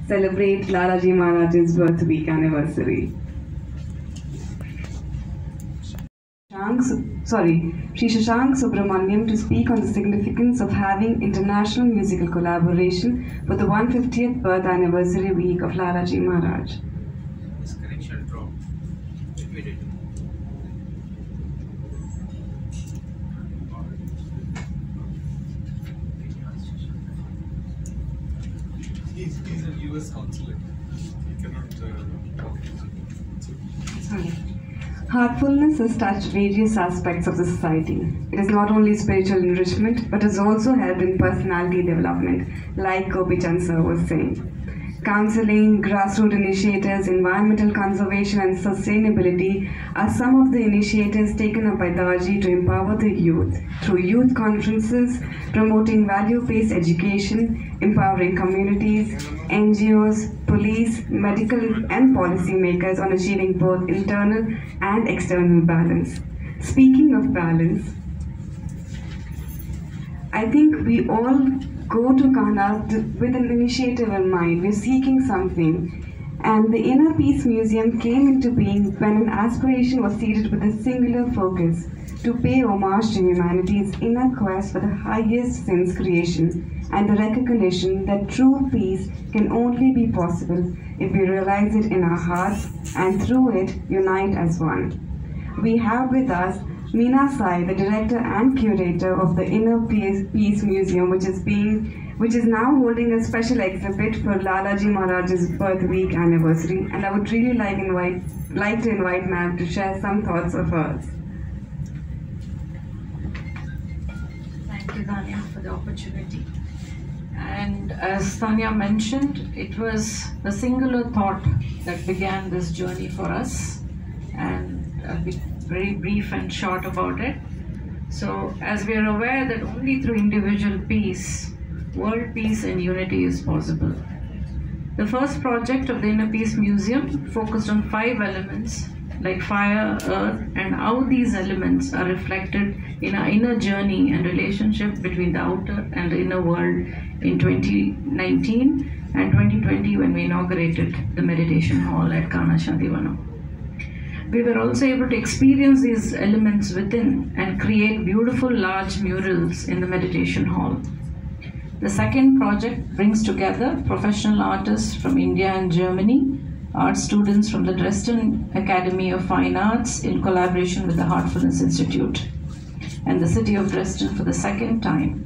celebrate Lalaji Maharaj's birth week anniversary. Shri Shashank Subramaniam to speak on the significance of having international musical collaboration for the 150th birth anniversary week of Lalaji Maharaj. This connection dropped. Immediately. He's a US consulate. He cannot talk. Sorry. Heartfulness has touched various aspects of the society. It is not only spiritual enrichment, but has also helped in personality development, like Gopichan sir was saying. Counseling, grassroots initiatives, environmental conservation and sustainability are some of the initiatives taken up by Daji to empower the youth through youth conferences, promoting value-based education, empowering communities, NGOs, police, medical and policy makers on achieving both internal and external balance. Speaking of balance, I think we all go to KANHA with an initiative in mind. We're seeking something. And the Inner Peace Museum came into being when an aspiration was seated with a singular focus to pay homage to humanity's inner quest for the highest since creation and the recognition that true peace can only be possible if we realize it in our hearts and through it unite as one. We have with us Meena Sai, the director and curator of the Inner Peace Museum, which is now holding a special exhibit for Lalaji Maharaj's birth week anniversary, and I would really like to invite ma'am to share some thoughts of hers. Thank you, Tanya, for the opportunity. And as Tanya mentioned, it was a singular thought that began this journey for us, and I'll be very brief and short about it. So, as we are aware that only through individual peace, world peace and unity is possible. The first project of the Inner Peace Museum focused on 5 elements like fire, earth, and how these elements are reflected in our inner journey and relationship between the outer and the inner world in 2019 and 2020 when we inaugurated the meditation hall at KANHA Shanti VANAM. We were also able to experience these elements within and create beautiful large murals in the meditation hall. The second project brings together professional artists from India and Germany, art students from the Dresden Academy of Fine Arts in collaboration with the Heartfulness Institute and the city of Dresden for the second time.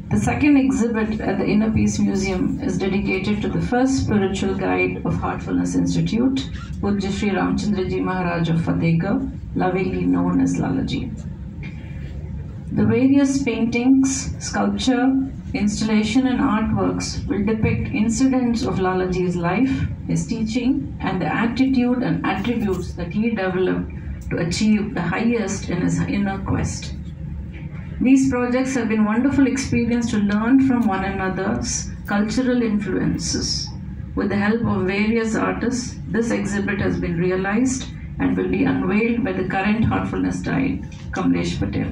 The second exhibit at the Inner Peace Museum is dedicated to the first spiritual guide of Heartfulness Institute, Pujya Sri Ramchandraji Maharaj of Fatehgarh, lovingly known as Lalaji. The various paintings, sculpture, installation and artworks will depict incidents of Lalaji's life, his teaching, and the attitude and attributes that he developed to achieve the highest in his inner quest. These projects have been a wonderful experience to learn from one another's cultural influences. With the help of various artists, this exhibit has been realized and will be unveiled by the current Heartfulness guide, Kamlesh Patel,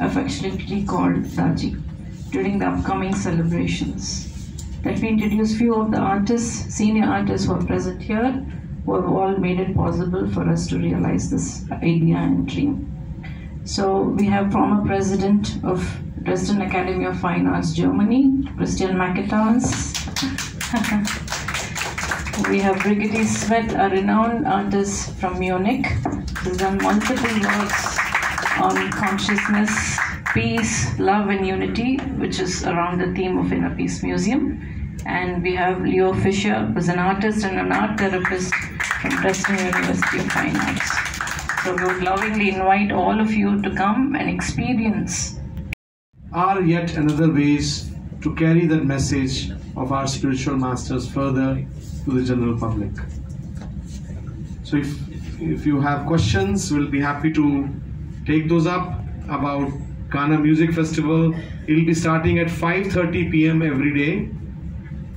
affectionately called Daji, during the upcoming celebrations. Let me introduce few of the artists, senior artists who are present here, who have all made it possible for us to realize this idea and dream. So we have former president of Dresden Academy of Fine Arts, Germany, Christian Maketans. We have Brigitte Svet, a renowned artist from Munich, who has done multiple works on consciousness, peace, love and unity, which is around the theme of Inner Peace Museum. And we have Leo Fischer, who is an artist and an art therapist from Dresden University of Fine Arts. So we would lovingly invite all of you to come and experience. Are yet another ways to carry that message of our spiritual masters further to the general public. So if you have questions, we'll be happy to take those up about KANHA Music Festival. It'll be starting at 5:30 p.m. every day,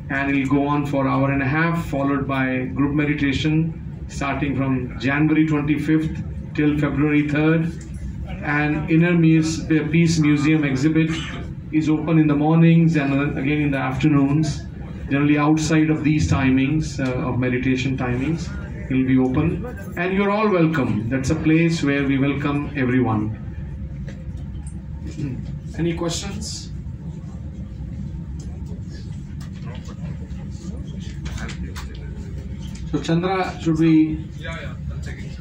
and it'll go on for an hour and a half, followed by group meditation starting from January 25th till February 3rd. And Inner Peace Museum exhibit is open in the mornings and again in the afternoons. Generally outside of these timings, of meditation timings, it will be open. And you're all welcome. That's a place where we welcome everyone. Any questions? So Chandra, should we? Yeah, I'll take it.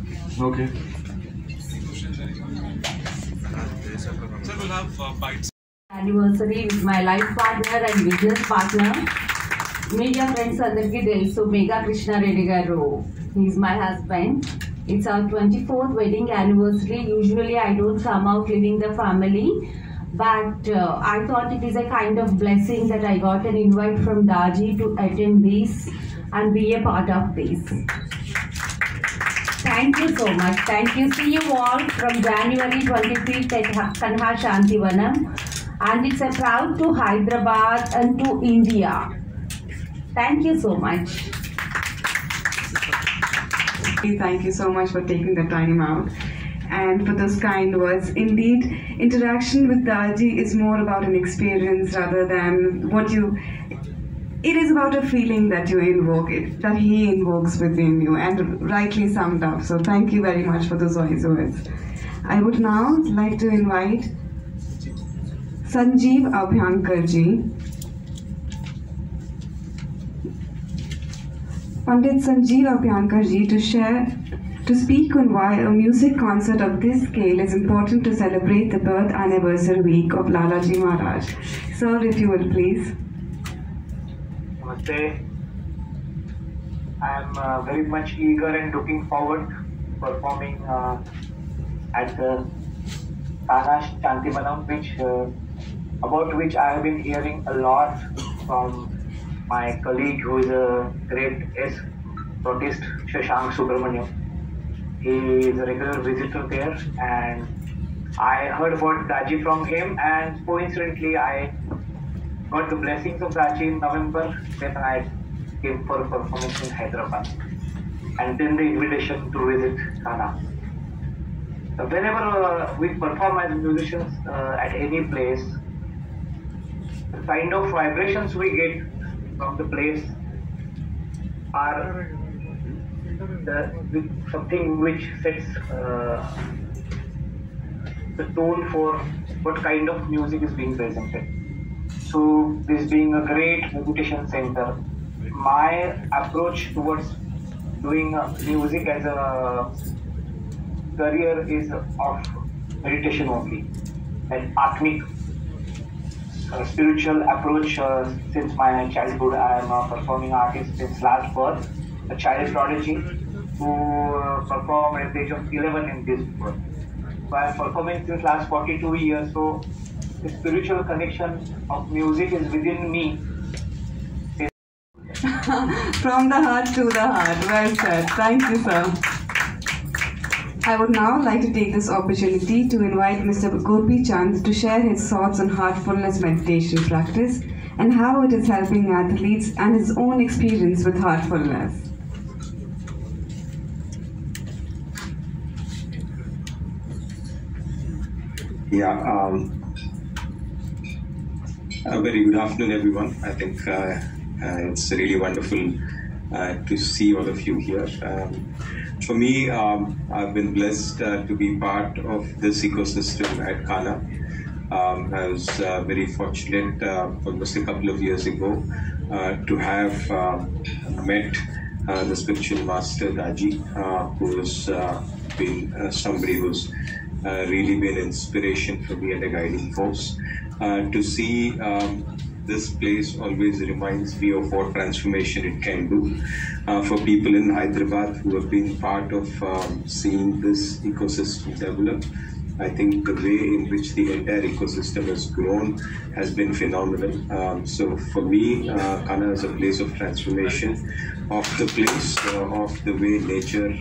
Okay. So we'll have bites. Anniversary with my life partner and business partner. Media friends andarki telusu Mega Krishna Reddy garu. He's my husband. It's our 24th wedding anniversary. Usually I don't come out leaving the family, but I thought it is a kind of blessing that I got an invite from Daji to attend this and be a part of this. Thank you so much. Thank you. See you all from January 25th at KANHA SHANTI VANAM. And it's a proud to Hyderabad and to India. Thank you so much. Thank you so much for taking the time out and for those kind words. Indeed, interaction with Daji is more about an experience rather than what you... It is about a feeling that you invoke, that he invokes within you, and rightly summed up. So thank you very much for those wise words. I would now like to invite Sanjeev Abhyankarji, Pandit Sanjeev Abhyankarji, to speak on why a music concert of this scale is important to celebrate the birth anniversary week of Lalaji Maharaj. Sir, if you will please. Namaste. I am very much eager and looking forward performing at the KANHA SHANTI VANAM, about which I have been hearing a lot from my colleague who is a great protist, Subramaniam. He is a regular visitor there, and I heard about Daji from him, and coincidentally I got the blessings of Daji in November when I came for a performance in Hyderabad, and then the invitation to visit KANHA. Whenever we perform as musicians at any place, the kind of vibrations we get from the place are something which sets the tone for what kind of music is being presented. So, this being a great meditation center, my approach towards doing music as a career is of meditation only, an atmic, spiritual approach. Since my childhood, I am a performing artist since last birth, a child prodigy who performed at the age of 11 in this world. So I am performing since last 42 years. So the spiritual connection of music is within me. From the heart to the heart. Well said. Thank you, sir. I would now like to take this opportunity to invite Mr. Gopi Chand to share his thoughts on heartfulness meditation practice and how it is helping athletes and his own experience with heartfulness. Yeah, a very good afternoon, everyone. I think it's really wonderful to see all of you here. For me, I've been blessed to be part of this ecosystem at KANHA. I was very fortunate almost a couple of years ago to have met the spiritual master Daji, who's been somebody who's really been an inspiration for me and a guiding force. To see this place always reminds me of what transformation it can do for people in Hyderabad who have been part of seeing this ecosystem develop. I think the way in which the entire ecosystem has grown has been phenomenal. So for me, KANHA is a place of transformation of the place, of the way nature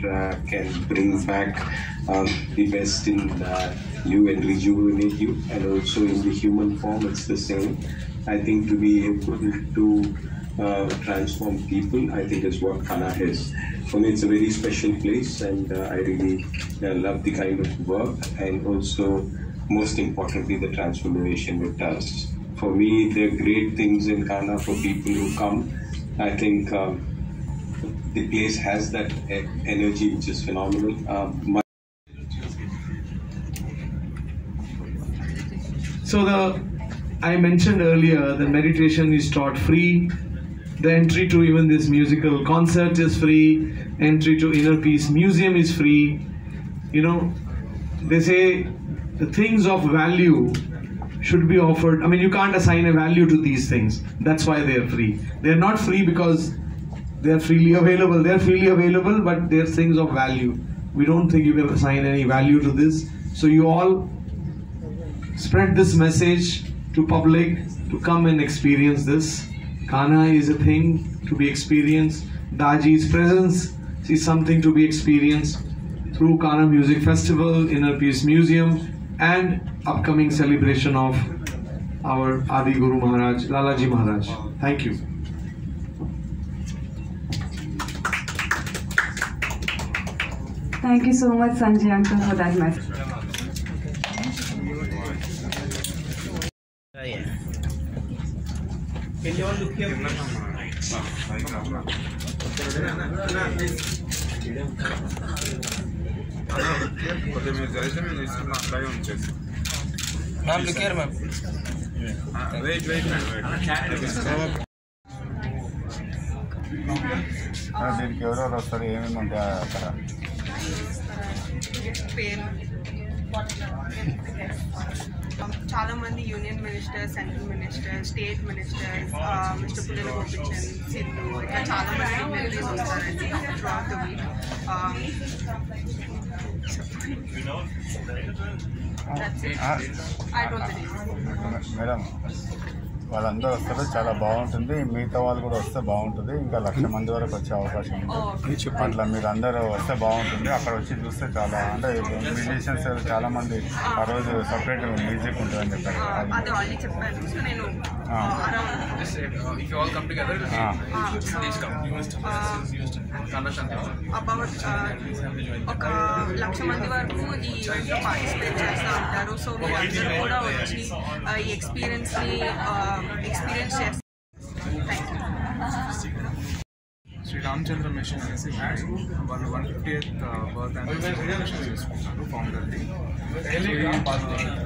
can bring back the best in you and rejuvenate you, and also in the human form it's the same. I think to be able to transform people, I think is what KANHA is. For me, it's a very special place, and I really love the kind of work, and also, most importantly, the transformation it does For me, there are great things in KANHA for people who come. I think the place has that energy which is phenomenal. I mentioned earlier the meditation is taught free. The entry to even this musical concert is free. Entry to Inner Peace Museum is free. You know, they say the things of value should be offered. I mean, you can't assign a value to these things. That's why they are free. They are not free because they are freely available. They are freely available, but they are things of value. We don't think you can assign any value to this. So you all spread this message to public to come and experience this. KANHA is a thing to be experienced. Daji's presence is something to be experienced through KANHA Music Festival, Inner Peace Museum, and upcoming celebration of our Adi Guru Maharaj, Lalaji Maharaj. Thank you. Thank you so much, Sanjay Uncle, for that message. Ma'am, look here, ma'am. Wait, దీనికి ఎవరెవరు వస్తారు, ఏమేమి ఉంటాయి అక్కడ? చాలా మంది union ministers, central ministers, state ministers, mister Pullela Gopichand, Siddhu, ఇంకా చాలా మంది డిగ్నరీస్ ఉంటారండి త్రూఅవుట్ ద వీక్. మేడం, వాళ్ళందరూ వస్తారు, చాలా బాగుంటుంది. మిగతా వాళ్ళు కూడా వస్తే బాగుంటుంది. ఇంకా 1,00,000 మంది వరకు వచ్చే అవకాశం ఉంది. అట్లా మీరు అందరూ వస్తే బాగుంటుంది. అక్కడ వచ్చి చూస్తే చాలా, అంటే మ్యూజిషియన్స్ చాలా మంది ఆ రోజు సపరేట్ మ్యూజిక్ ఉంటుందని చెప్పారు. ఒక 1,00,000 మంది వరకు ఈ ఈవెంట్లో పార్టిసిపేట్ చేస్తూ ఉంటారు. సో మీరందరూ కూడా వచ్చి ఈ ఎక్స్పీరియన్స్ని ఎక్స్పీరియన్స్ చేస్తారు. శ్రీ రామచంద్ర మిషన్ అనేసి వాళ్ళు 150th బర్త్ యానివర్సరీ చేసుకుంటారు ఫౌండర్ది.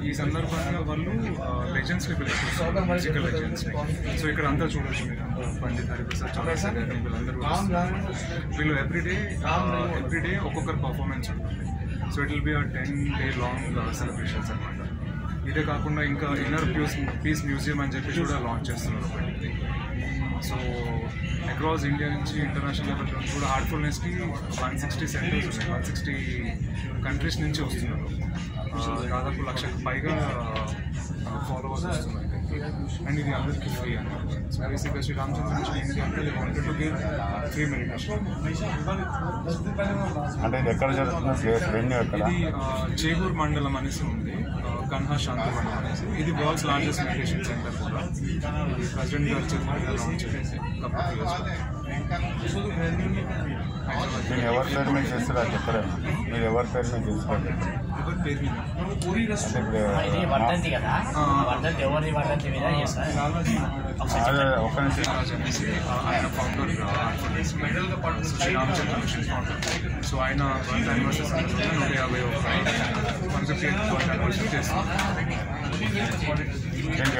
ఈ సందర్భంగా వాళ్ళు లెజెండ్స్ని పిలుస్తారు, మ్యూజికల్ లెజెండ్స్ని. సో ఇక్కడ అంతా చూడొచ్చు మీరు, పండిత్ హరిప్రసాద్ చౌరస్తా గారిని, వీళ్ళందరూ వీళ్ళు ఎవ్రీడే ఒక్కొక్కరు పర్ఫార్మెన్స్ ఉంటుంది. So it will be 10-day long celebrations అనమాట. ఇదే కాకుండా ఇంకా ఇన్నర్ పీస్ మ్యూజియం అని చెప్పి కూడా లాంచ్ చేస్తున్నారు ఒకటి. సో అక్రాస్ ఇండియా నుంచి ఇంటర్నేషనల్ లెవెల్ కూడా హార్ట్ఫుల్నెస్కి 160 సెంటర్స్ ఉన్నాయి, 160 కంట్రీస్ నుంచి వస్తున్నారు. దాదాపు 1,00,000కు పైగా ఫాలోవర్స్ వస్తున్నారు. అండ్ ఇది అందరికీ ఫ్రీ అనమాట. సో బేసిక్గా శ్రీ రామచంద్ర మిషన్ ఏంటి అంటే wanted to give free meditation. అంటే ఇది ఎక్కడ జరుగుతుంది? ఇది చేగూర్ మండలం అనేసి ఉంది, KANHA శాంతి వనం అనేసి. ఇది వరల్డ్స్ లార్జెస్ట్ మెడిటేషన్ సెంటర్ కూడా. ఇది ప్రెసిడెంట్ గారు చేతుల్లో లాంచ్ చేసి మీరు ఎవరి పేరు మీద చేస్తారో అది చెప్పలేము. మీరు ఎవరి పేరు మీద చేస్తారో ఎవరి పేరు మీద ఒక నిమిషం. ఆయన founder Ramachandra mission founder. So ఆయన 100th యానివర్సరీ సందర్భంగా 150th బర్త్ యానివర్సరీ చేస్తున్నారు.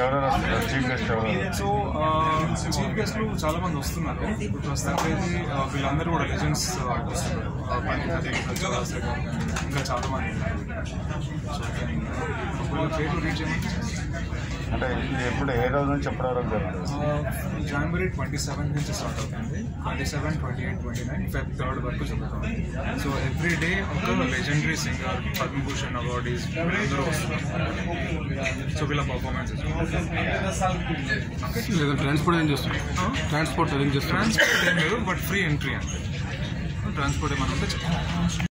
ఎవరెవరు వస్తారు? చీఫ్ గెస్ట్ ఎవరు? సో చీఫ్ గెస్ట్లు చాలా మంది వస్తున్నారు. ఇప్పుడు ప్రస్తుతానికి వీళ్ళందరూ కూడా లెజెండ్స్ వస్తున్నారు. ఇంకా చాలా మంది పేర్లు రీచ్ చేయమంటే అంటే ఎప్పుడు ఏ రోజు నుంచి ఎప్పటి వరకు జరుగుతుంది? January 27th నుంచి స్టార్ట్ అవుతుంది. 27, 28, 29, Feb 3rd వరకు జరుగుతుంది. సో ఎవ్రీ డే ఒక లెజెండరీ సింగర్, పద్మభూషణ్ అవార్డీస్ అందరూ వస్తున్నారు. సో వీళ్ళ పర్ఫార్మెన్సెస్. ట్రాన్స్పోర్ట్ ఏం చేస్తుంది? ట్రాన్స్పోర్ట్ ఏం లేదు, బట్ ఫ్రీ ఎంట్రీ అంటే ట్రాన్స్పోర్ట్ ఏమైనా ఉంటే చెప్పండి.